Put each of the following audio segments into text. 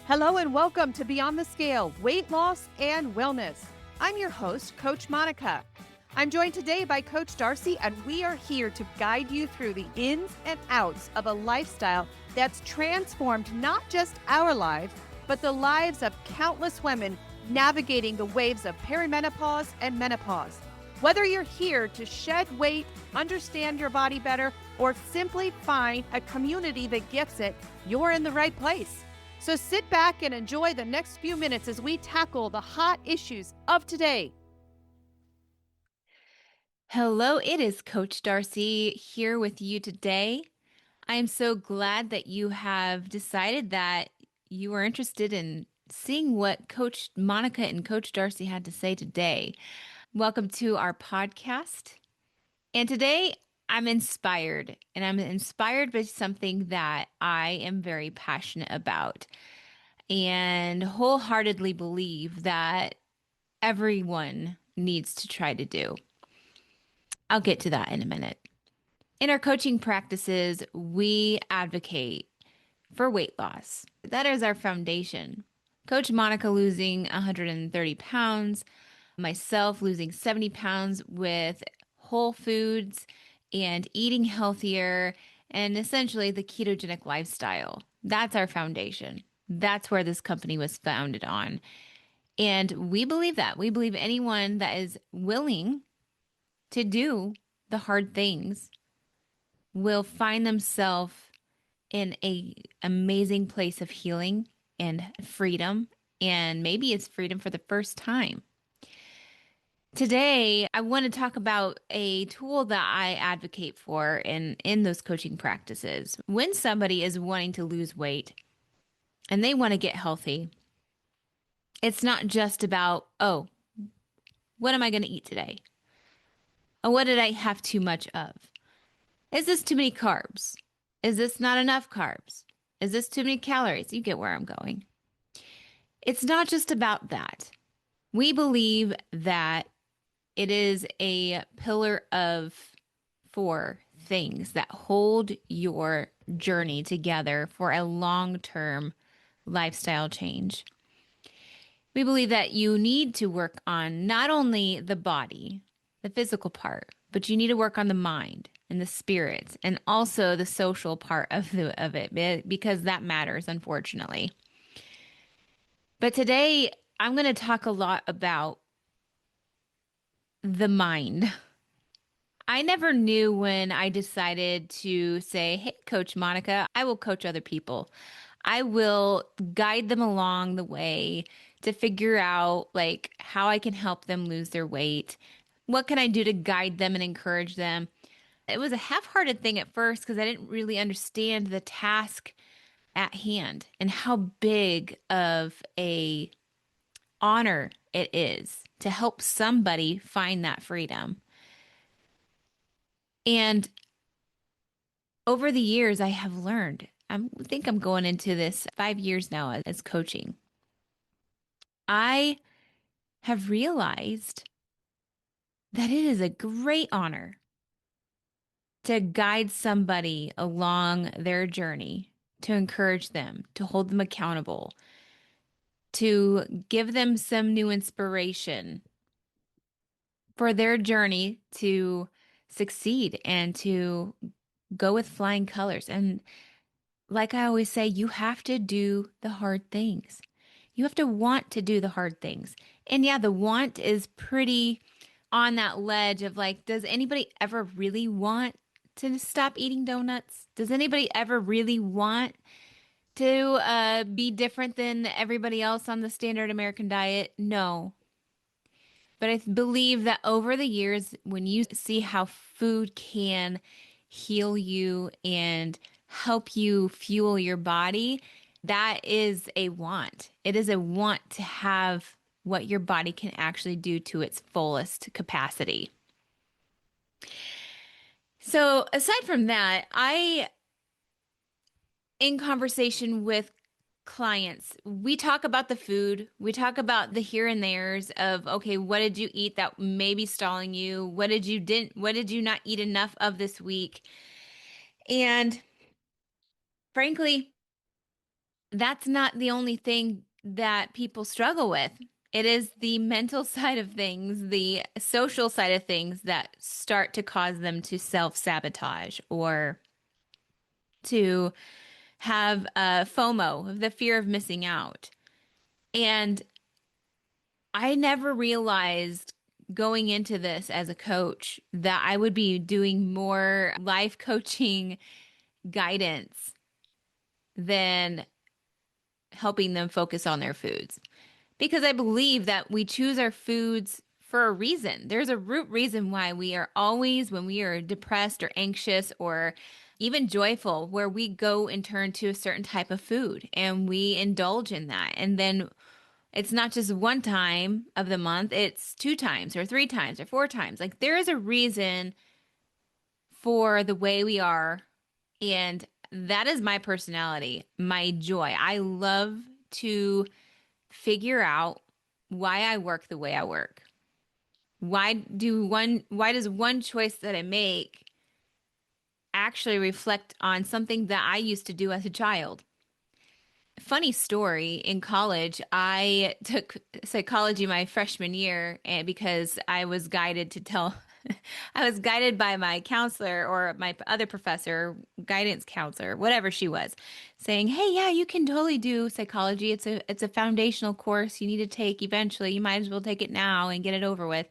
Hello and welcome to Beyond the Scale, Weight Loss and Wellness. I'm your host, Coach Monica. I'm joined today by Coach Darcy, and we are here to guide you through the ins and outs of a lifestyle that's transformed not just our lives, but the lives of countless women navigating the waves of perimenopause and menopause. Whether you're here to shed weight, understand your body better, or simply find a community that gets it, you're in the right place. So sit back and enjoy the next few minutes as we tackle the hot issues of today. Hello, it is Coach Darcy here with you today. I am so glad that you have decided that you are interested in seeing what Coach Monica and Coach Darcy had to say today. Welcome to our podcast. And today I'm inspired, and I'm inspired by something that I am very passionate about and wholeheartedly believe that everyone needs to try to do. I'll get to that in a minute. In our coaching practices, we advocate for weight loss. That is our foundation. Coach Monica losing 130 pounds, myself losing 70 pounds with whole foods and eating healthier, and essentially the ketogenic lifestyle. That's our foundation. That's where this company was founded on. And we believe that. We believe anyone that is willing to do the hard things will find themselves in a amazing place of healing and freedom, and maybe it's freedom for the first time. Today, I want to talk about a tool that I advocate for in those coaching practices. When somebody is wanting to lose weight and they want to get healthy, it's not just about, oh, what am I going to eat today? Oh, what did I have too much of? Is this too many carbs? Is this not enough carbs? Is this too many calories? You get where I'm going. It's not just about that. We believe that it is a pillar of four things that hold your journey together for a long-term lifestyle change. We believe that you need to work on not only the body, the physical part, but you need to work on the mind and the spirits and also the social part of it because that matters, unfortunately. But today I'm going to talk a lot about the mind. I never knew when I decided to say, hey, Coach Monica, I will coach other people. I will guide them along the way to figure out like how I can help them lose their weight. What can I do to guide them and encourage them? It was a half-hearted thing at first because I didn't really understand the task at hand and how big of a honor it is to help somebody find that freedom. And over the years, I have learned, I think I'm going into this 5 years now as coaching. I have realized that it is a great honor to guide somebody along their journey, to encourage them, to hold them accountable, to give them some new inspiration for their journey to succeed and to go with flying colors. And like I always say, you have to do the hard things. You have to want to do the hard things. And yeah, the want is pretty on that ledge of like, does anybody ever really want to stop eating donuts? Does anybody ever really want to be different than everybody else on the standard American diet? No. But I believe that over the years, when you see how food can heal you and help you fuel your body, that is a want. It is a want to have what your body can actually do to its fullest capacity. So, aside from that, in conversation with clients, we talk about the food. We talk about the here and there's of, okay, what did you eat that may be stalling you? What did you not eat enough of this week? And frankly, that's not the only thing that people struggle with. It is the mental side of things, the social side of things that start to cause them to self-sabotage or to have FOMO, the fear of missing out. And I never realized going into this as a coach that I would be doing more life coaching guidance than helping them focus on their foods. Because I believe that we choose our foods for a reason. There's a root reason why we are always, when we are depressed or anxious or even joyful, where we go and turn to a certain type of food and we indulge in that. And then it's not just one time of the month, it's two times or three times or four times. Like there is a reason for the way we are. And that is my personality, my joy. I love to figure out why I work the way I work. Why does one choice that I make actually reflect on something that I used to do as a child? Funny story, in college, I took psychology my freshman year and because I was guided to tell I was guided by my counselor or my other professor, guidance counselor, whatever she was, saying, "Hey, yeah, you can totally do psychology. It's a foundational course you need to take eventually. You might as well take it now and get it over with."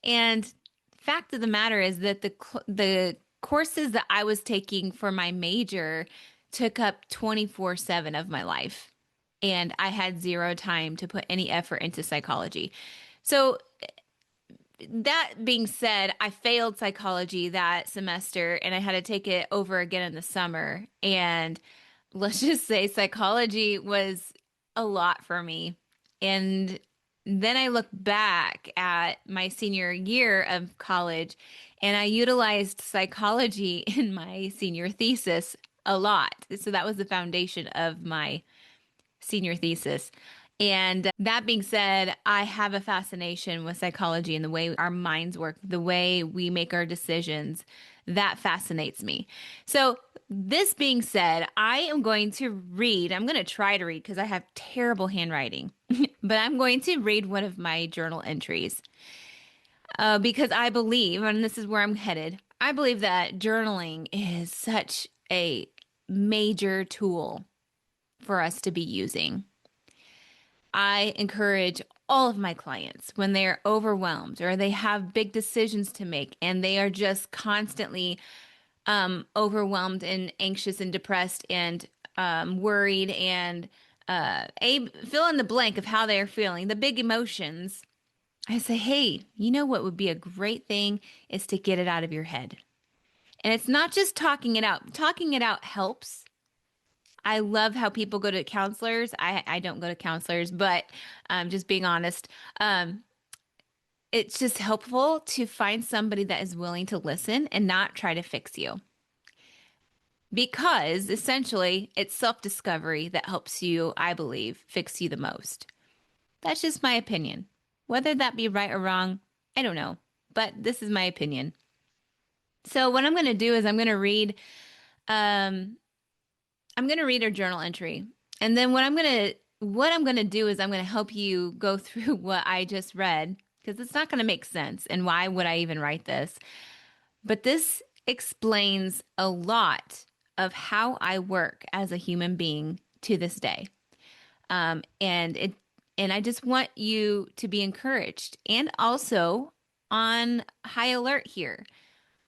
And fact of the matter is that the courses that I was taking for my major took up 24/7 of my life. And I had zero time to put any effort into psychology. So that being said, I failed psychology that semester and I had to take it over again in the summer. And let's just say psychology was a lot for me. And then I look back at my senior year of college and I utilized psychology in my senior thesis a lot. So that was the foundation of my senior thesis. And that being said, I have a fascination with psychology and the way our minds work, the way we make our decisions. That fascinates me. So, this being said, I am going to read, I'm going to try to read because I have terrible handwriting, but I'm going to read one of my journal entries because I believe, and this is where I'm headed, I believe that journaling is such a major tool for us to be using. I encourage all of my clients when they are overwhelmed or they have big decisions to make and they are just constantly overwhelmed and anxious and depressed and worried and fill in the blank of how they are feeling, the big emotions. I say, hey, you know what would be a great thing is to get it out of your head. And it's not just talking it out. Talking it out helps. I love how people go to counselors. I don't go to counselors, but just being honest, um, it's just helpful to find somebody that is willing to listen and not try to fix you. Because essentially, it's self discovery that helps you, I believe, fix you the most. That's just my opinion. Whether that be right or wrong, I don't know. But this is my opinion. So, what I'm going to do is um, I'm going to read a journal entry. And then what I'm going to do is I'm going to help you go through what I just read because it's not going to make sense and why would I even write this? But this explains a lot of how I work as a human being to this day. And I just want you to be encouraged and also on high alert here.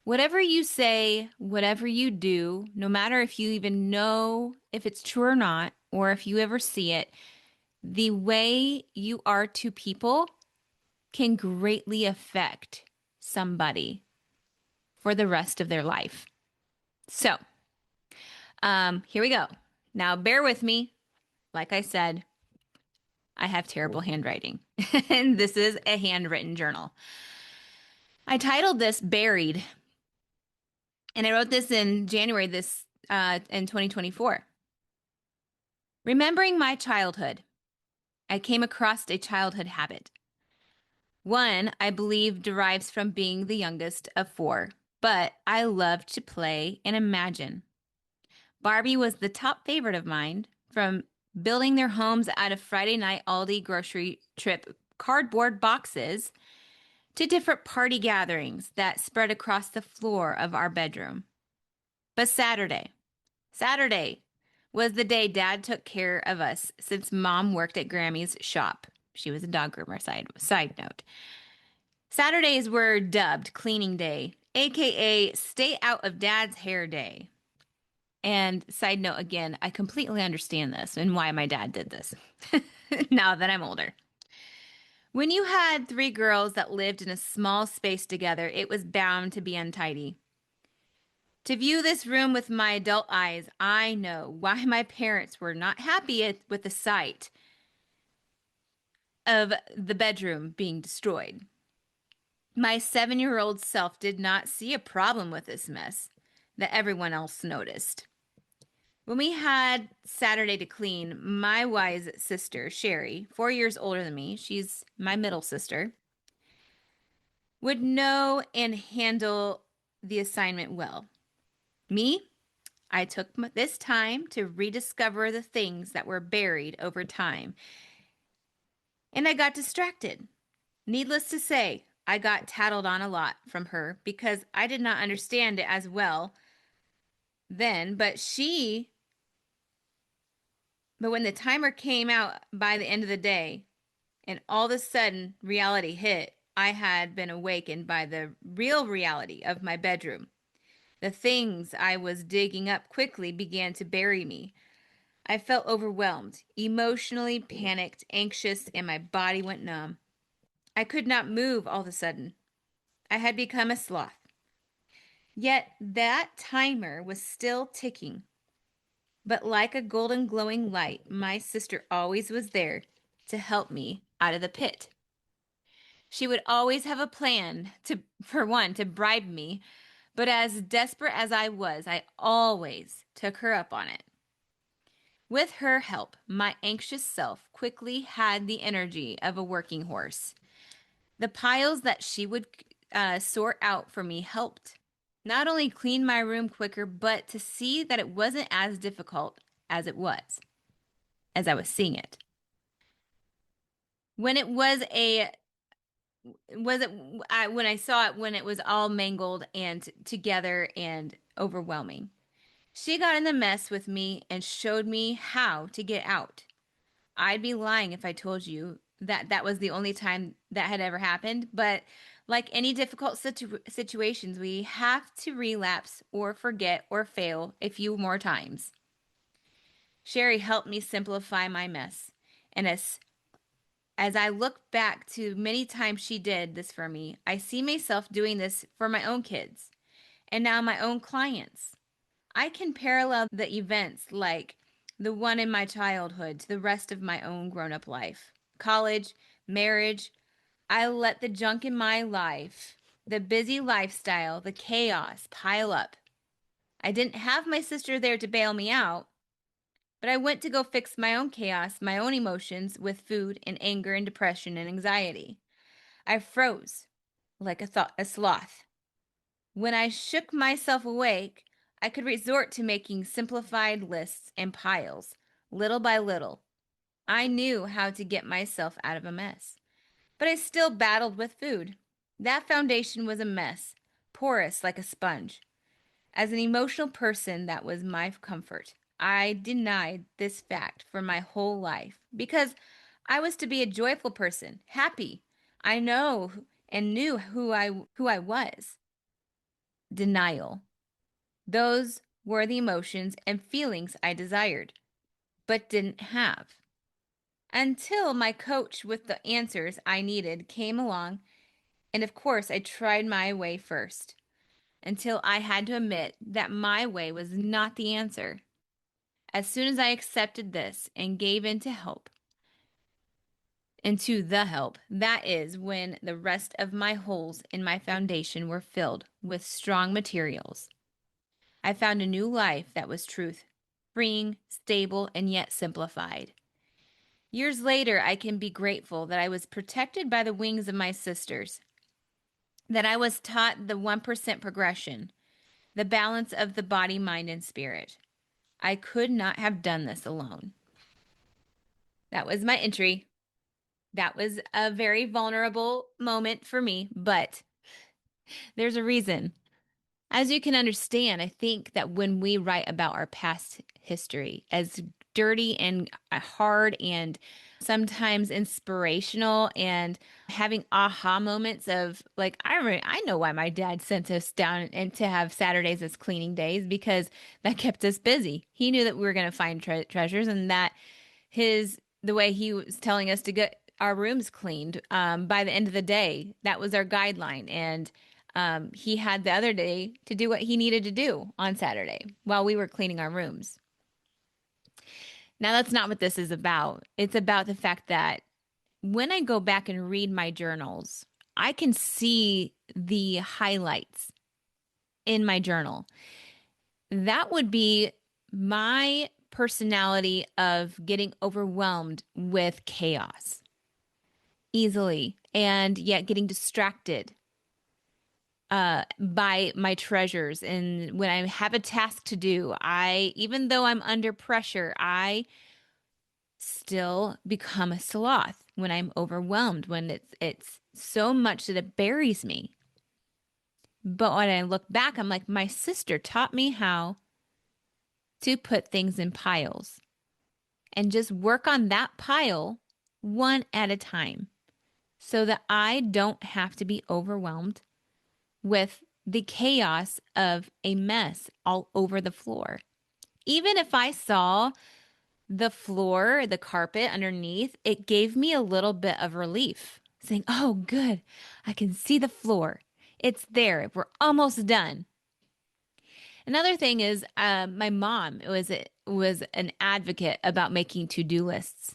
Whatever you say, whatever you do, no matter if you even know if it's true or not, or if you ever see it, the way you are to people can greatly affect somebody for the rest of their life. So, here we go. Now, bear with me. Like I said, I have terrible handwriting, and this is a handwritten journal. I titled this Buried, and I wrote this in January in 2024. Remembering my childhood, I came across a childhood habit. One, I believe, derives from being the youngest of four, but I loved to play and imagine. Barbie was the top favorite of mine, from building their homes out of Friday night Aldi grocery trip cardboard boxes to different party gatherings that spread across the floor of our bedroom. But Saturday was the day Dad took care of us since Mom worked at Grammy's shop. She was a dog groomer, side note. Saturdays were dubbed cleaning day, aka stay out of Dad's hair day. And side note again, I completely understand this and why my dad did this now that I'm older. When you had three girls that lived in a small space together, it was bound to be untidy. To view this room with my adult eyes, I know why my parents were not happy with the sight of the bedroom being destroyed. My 7-year-old self did not see a problem with this mess that everyone else noticed. When we had Saturday to clean, my wise sister, Sherry, 4 years older than me, she's my middle sister, would know and handle the assignment well. Me, I took this time to rediscover the things that were buried over time, and I got distracted. Needless to say, I got tattled on a lot from her because I did not understand it as well then, but when the timer came out by the end of the day and all of a sudden reality hit, I had been awakened by the real reality of my bedroom. The things I was digging up quickly began to bury me. I felt overwhelmed, emotionally panicked, anxious, and my body went numb. I could not move all of a sudden. I had become a sloth. Yet that timer was still ticking. But like a golden glowing light, my sister always was there to help me out of the pit. She would always have a plan for one, to bribe me, but as desperate as I was, I always took her up on it. With her help, my anxious self quickly had the energy of a working horse. The piles that she would sort out for me helped not only clean my room quicker, but to see that it wasn't as difficult as I was seeing it. When it was when I saw it when it was all mangled and together and overwhelming. She got in the mess with me and showed me how to get out. I'd be lying if I told you that that was the only time that had ever happened, but like any difficult situations, we have to relapse or forget or fail a few more times. Sherry helped me simplify my mess, and as I look back to many times she did this for me, I see myself doing this for my own kids and now my own clients. I can parallel the events like the one in my childhood to the rest of my own grown up life. College, marriage, I let the junk in my life, the busy lifestyle, the chaos pile up. I didn't have my sister there to bail me out, but I went to go fix my own chaos, my own emotions with food and anger and depression and anxiety. I froze like a sloth. When I shook myself awake, I could resort to making simplified lists and piles, little by little. I knew how to get myself out of a mess, but I still battled with food. That foundation was a mess, porous like a sponge. As an emotional person, that was my comfort. I denied this fact for my whole life because I was to be a joyful person, happy. I know and knew who I was. Denial. Those were the emotions and feelings I desired, but didn't have. Until my coach with the answers I needed came along, and of course, I tried my way first, until I had to admit that my way was not the answer. As soon as I accepted this and gave in to the help, that is when the rest of my holes in my foundation were filled with strong materials. I found a new life that was truth, freeing, stable, and yet simplified. Years later, I can be grateful that I was protected by the wings of my sisters, that I was taught the 1% progression, the balance of the body, mind, and spirit. I could not have done this alone. That was my entry. That was a very vulnerable moment for me, but there's a reason. As you can understand, I think that when we write about our past history, as dirty and hard and sometimes inspirational and having aha moments of like, I know why my dad sent us down and to have Saturdays as cleaning days because that kept us busy. He knew that we were going to find treasures and that the way he was telling us to get our rooms cleaned by the end of the day, that was our guideline. And he had the other day to do what he needed to do on Saturday while we were cleaning our rooms. Now, that's not what this is about. It's about the fact that when I go back and read my journals, I can see the highlights in my journal. That would be my personality of getting overwhelmed with chaos easily and yet getting distracted by my treasures. And when I have a task to do, even though I'm under pressure, I still become a sloth when I'm overwhelmed, when it's so much that it buries me. But when I look back, I'm like, my sister taught me how to put things in piles and just work on that pile one at a time so that I don't have to be overwhelmed with the chaos of a mess all over the floor. Even if I saw the floor, the carpet underneath, it gave me a little bit of relief, saying, oh, good, I can see the floor. It's there. We're almost done. Another thing is my mom was an advocate about making to-do lists.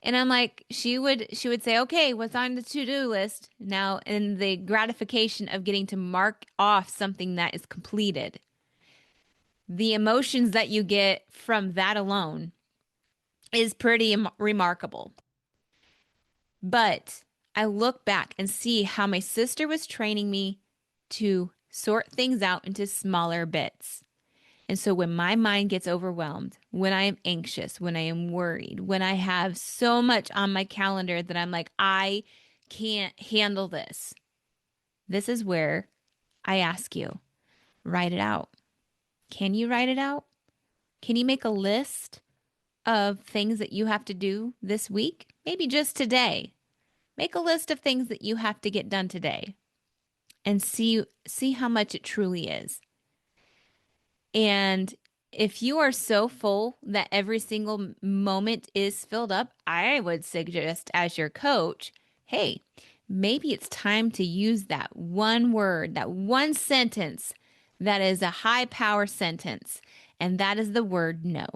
And I'm like, she would say, okay, what's on the to-do list? Now, in the gratification of getting to mark off something that is completed, the emotions that you get from that alone is pretty remarkable. But I look back and see how my sister was training me to sort things out into smaller bits. And so when my mind gets overwhelmed, when I am anxious, when I am worried, when I have so much on my calendar that I'm like, I can't handle this, this is where I ask you, write it out. Can you write it out? Can you make a list of things that you have to do this week? Maybe just today. Make a list of things that you have to get done today and see how much it truly is. And if you are so full that every single moment is filled up, I would suggest as your coach, hey, maybe it's time to use that one word, that one sentence that is a high power sentence. And that is the word no.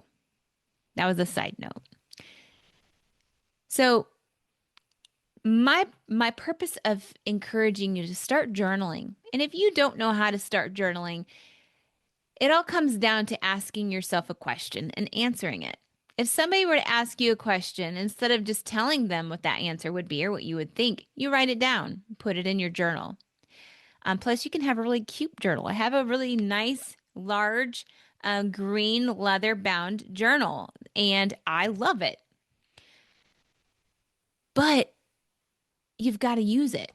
That was a side note. So my purpose of encouraging you to start journaling, and if you don't know how to start journaling, it all comes down to asking yourself a question and answering it. If somebody were to ask you a question, instead of just telling them what that answer would be or what you would think, you write it down, put it in your journal. Plus, you can have a really cute journal. I have a really nice, large, green leather bound journal, and I love it. But you've got to use it.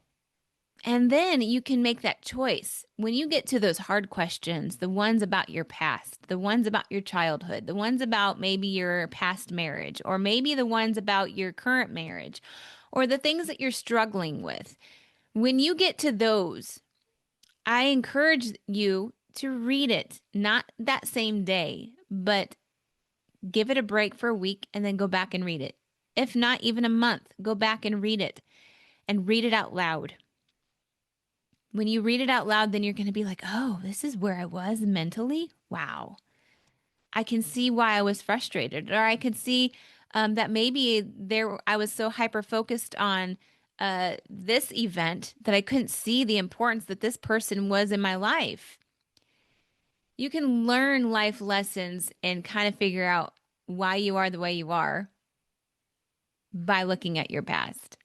And then you can make that choice. When you get to those hard questions, the ones about your past, the ones about your childhood, the ones about maybe your past marriage, or maybe the ones about your current marriage, or the things that you're struggling with, when you get to those, I encourage you to read it, not that same day, but give it a break for a week and then go back and read it. If not even a month, go back and read it out loud. When you read it out loud, then you're going to be like, oh, this is where I was mentally. Wow. I can see why I was frustrated. Or I could see that maybe I was so hyper focused on this event that I couldn't see the importance that this person was in my life. You can learn life lessons and kind of figure out why you are the way you are by looking at your past.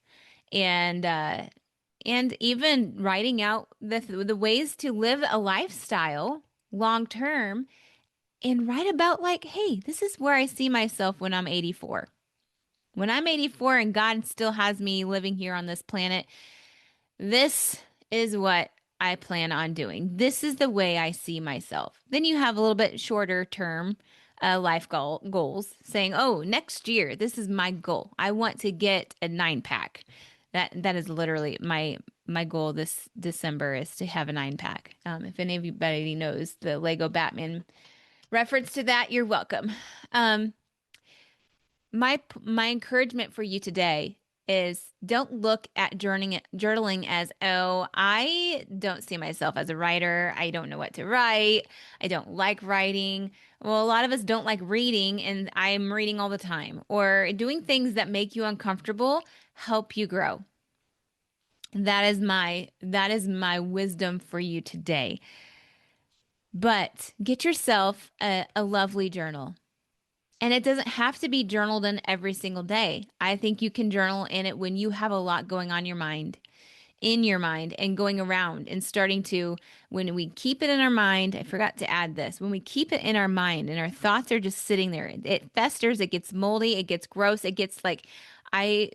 And even writing out the ways to live a lifestyle long term and write about like, hey, this is where I see myself when I'm 84. When I'm 84 and God still has me living here on this planet, this is what I plan on doing. This is the way I see myself. Then you have a little bit shorter term life goals saying, oh, next year, this is my goal. I want to get a 9-pack. That is literally my goal this December is to have a 9-pack. If anybody knows the Lego Batman reference to that, you're welcome. Um, my encouragement for you today is don't look at journaling as, oh, I don't see myself as a writer. I don't know what to write. I don't like writing. Well, a lot of us don't like reading, and I'm reading all the time. Or doing things that make you uncomfortable help you grow. That is my wisdom for you today. But get yourself a lovely journal. And it doesn't have to be journaled in every single day. I think you can journal in it when you have a lot going on in your mind and going around and starting to, when we keep it in our mind, I forgot to add this, when we keep it in our mind and our thoughts are just sitting there, it festers, it gets moldy, it gets gross, it gets like, I,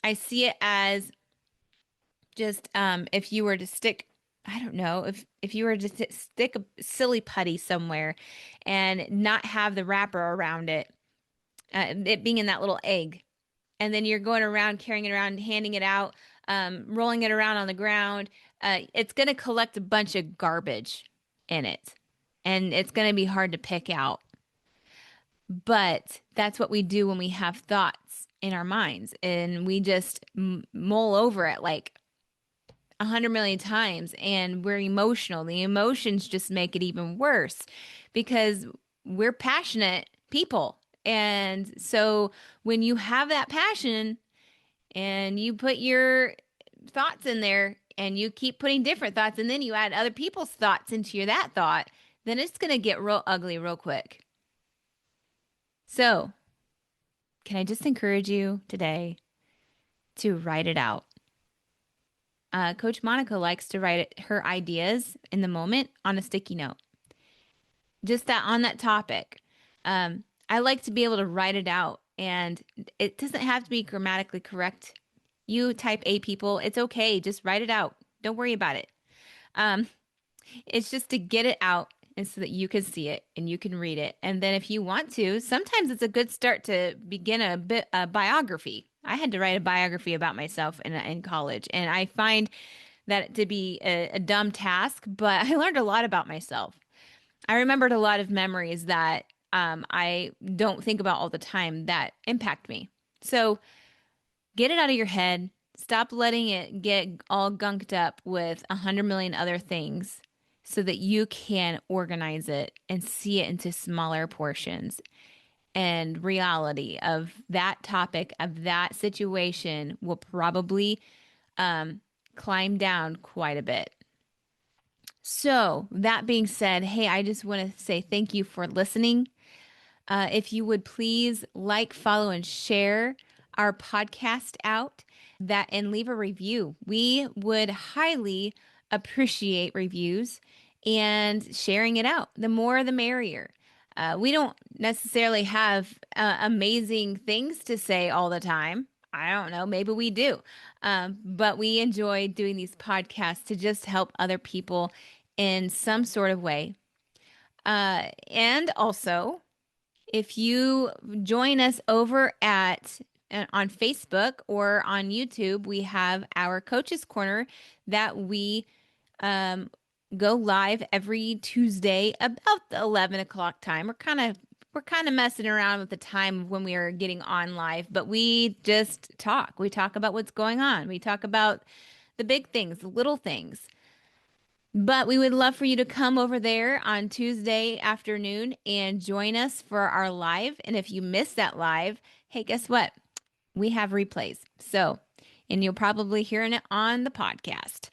I see it as just, if you were to stick, I don't know, if you were to stick a silly putty somewhere and not have the wrapper around it being in that little egg. And then you're going around, carrying it around, handing it out, rolling it around on the ground. It's going to collect a bunch of garbage in it. And it's going to be hard to pick out. But that's what we do when we have thoughts in our minds. And we just mull over it like 100 million times. And we're emotional. The emotions just make it even worse because we're passionate people. And so when you have that passion and you put your thoughts in there and you keep putting different thoughts and then you add other people's thoughts into that thought, then it's going to get real ugly real quick. So, can I just encourage you today to write it out? Coach Monica likes to write her ideas in the moment on a sticky note. Just that on that topic. I like to be able to write it out, and it doesn't have to be grammatically correct. You type A people, it's okay. Just write it out. Don't worry about it. Um, it's just to get it out and so that you can see it and you can read it. And then if you want to, sometimes it's a good start to begin a biography. I had to write a biography about myself in college, and I find that to be a dumb task, but I learned a lot about myself. I remembered a lot of memories that I don't think about all the time that impact me. So get it out of your head. Stop letting it get all gunked up with 100 million other things so that you can organize it and see it into smaller portions. And reality of that topic, of that situation will probably climb down quite a bit. So, that being said, hey, I just want to say thank you for listening. If you would please like, follow, and share our podcast out that and leave a review. We would highly appreciate reviews and sharing it out. The more, the merrier. We don't necessarily have amazing things to say all the time. I don't know. Maybe we do. But we enjoy doing these podcasts to just help other people in some sort of way. And also, if you join us over at on Facebook or on YouTube, we have our Coaches Corner that we go live every Tuesday about the 11 o'clock time. We're kind of messing around with the time of when we are getting on live, but we just talk. We talk about what's going on. We talk about the big things, the little things. But we would love for you to come over there on Tuesday afternoon and join us for our live. And if you missed that live, hey, guess what? We have replays. So, and you'll probably hear it on the podcast.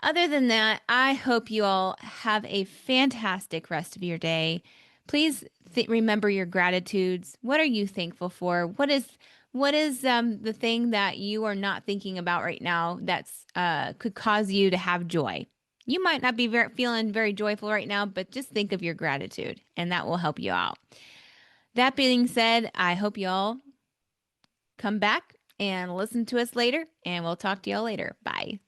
Other than that, I hope you all have a fantastic rest of your day. Please remember your gratitudes. What are you thankful for? What is the thing that you are not thinking about right now that's could cause you to have joy? You might not be feeling very joyful right now, but just think of your gratitude, and that will help you out. That being said, I hope you all Come back and listen to us later, and we'll talk to y'all later. Bye.